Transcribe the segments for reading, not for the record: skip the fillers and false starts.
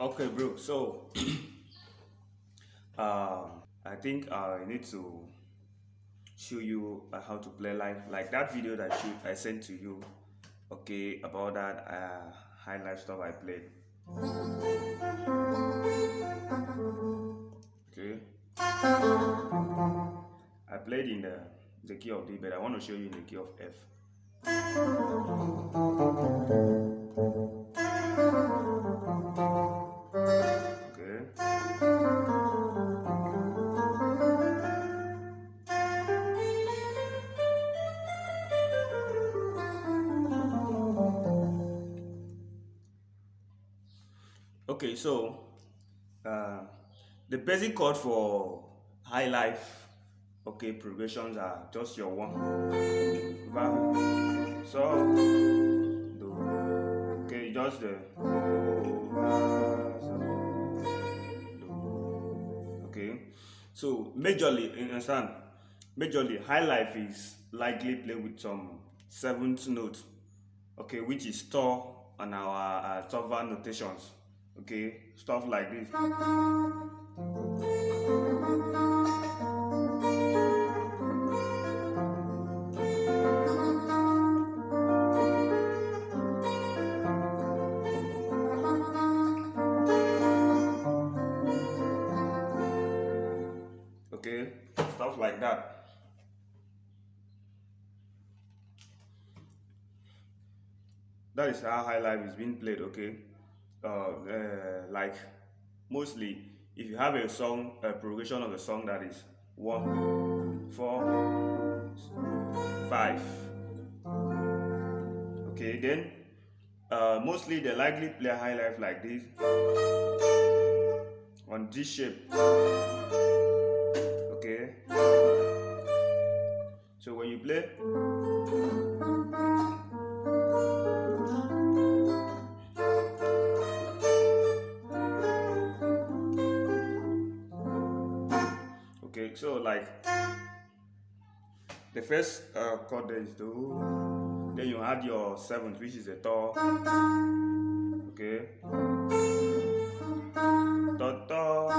Okay, bro. So, I think I need to show you how to play live, like that video that I sent to you. Okay, about that high life stuff I played. Okay, I played in the key of D, but I want to show you in the key of F. Okay. Okay, so uh, the basic chord for high life, okay, progressions are just your one, va, so, do. Okay, just the do, va, so, do. Okay, so majorly, you understand? Majorly, high life is likely played with some seventh note, okay, which is store on our software notations. Okay, stuff like this. Okay, stuff like that. That is how high life is being played. Okay, like mostly if you have a song, a progression of a song that is 1 4 5. Okay, then mostly they likely play high life like this on this shape. Okay, so when you play, okay, so like the first chord there is do, then you add your seventh, which is a do. Okay, do do.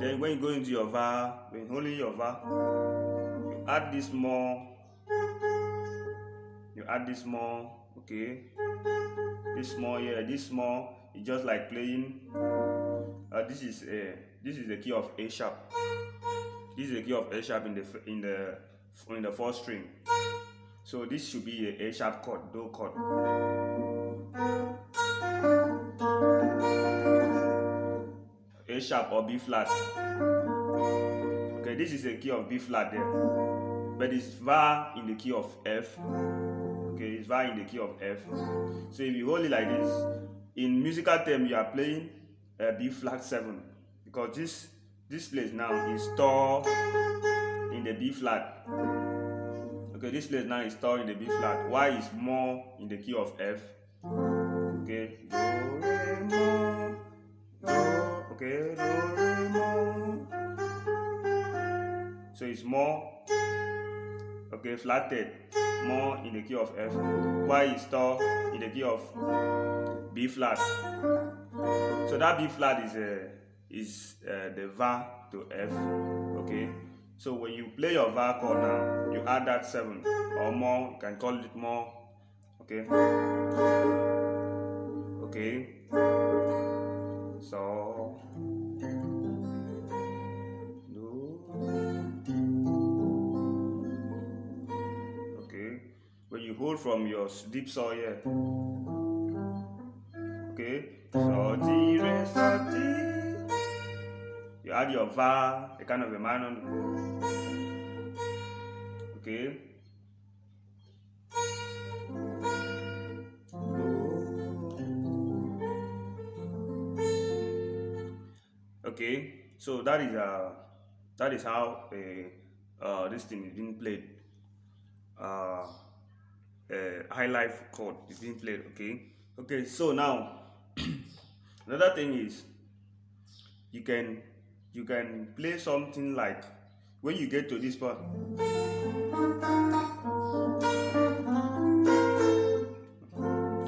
Then when you go into your va, when holding your va, you add this more. You add this more. Okay, this small here, this small. It's just like playing. This is the key of A sharp. This is the key of A sharp in the fourth string. So this should be a sharp chord, do chord. A sharp or B flat. Okay, this is a key of B flat there, but it's va in the key of F. Okay, it's va in the key of F. So if you hold it like this, in musical term you are playing B flat 7, because this place now is store in the B flat. Okay, this place now is store in the B flat. Y is more in the key of F. Okay, do re mo, do. Okay, do re mo. So it's more. Okay, flatted, more in the key of F. Y is store in the key of B flat. So that B flat is the va to F. Okay, so when you play your va chord now, you add that 7 or more. You can call it more. Okay. Okay. So do. Okay. When you hold from your deep saw here. Okay. So ti re so ti. You add your va, a kind of a minor. Okay. Okay. So that is how this thing is being played. High life chord is being played. Okay. Okay. So now another thing is you can play something like when you get to this part.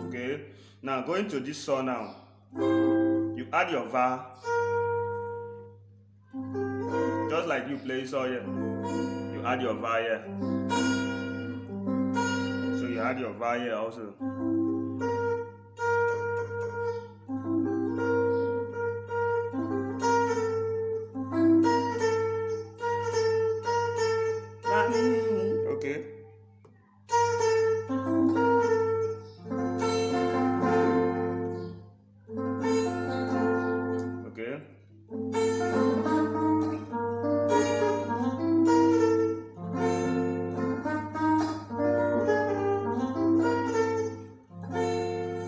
Okay, Now going to this saw now, you add your va, just like you play saw here. You add your va here. So you add your va here also. Okay. Okay.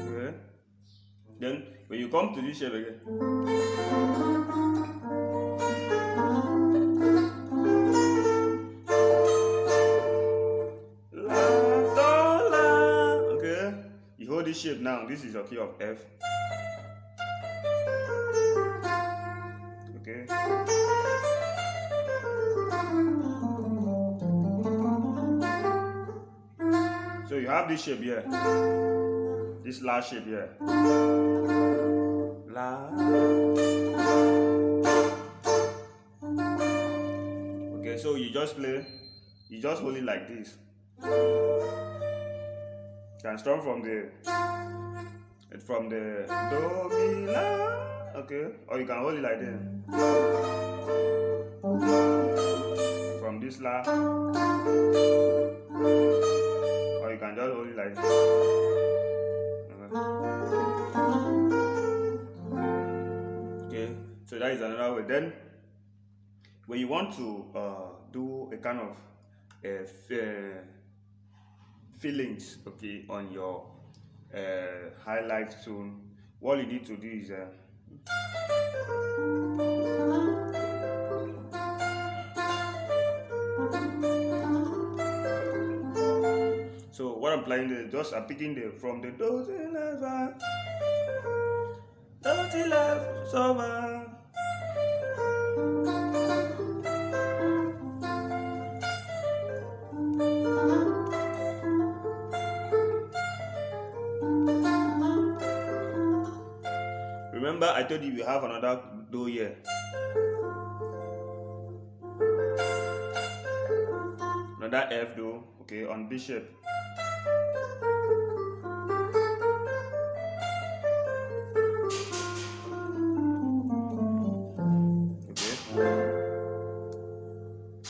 Okay. Then when you come to this shape again. You hold this shape now. This is your key of F. Okay. So you have this shape here. This last shape here. La. Okay, so you just play. You just hold it like this. You can start from the do mi la, okay, or you can hold it like this. From this la, or you can just hold it like this. Okay, so that is another way. Then when you want to do a kind of feelings, okay, on your Highlife tune, what you need to do is so what I'm playing is just I'm picking from the do ti la so va. Remember, I told you we have another do here. Another F do, okay, on this shape.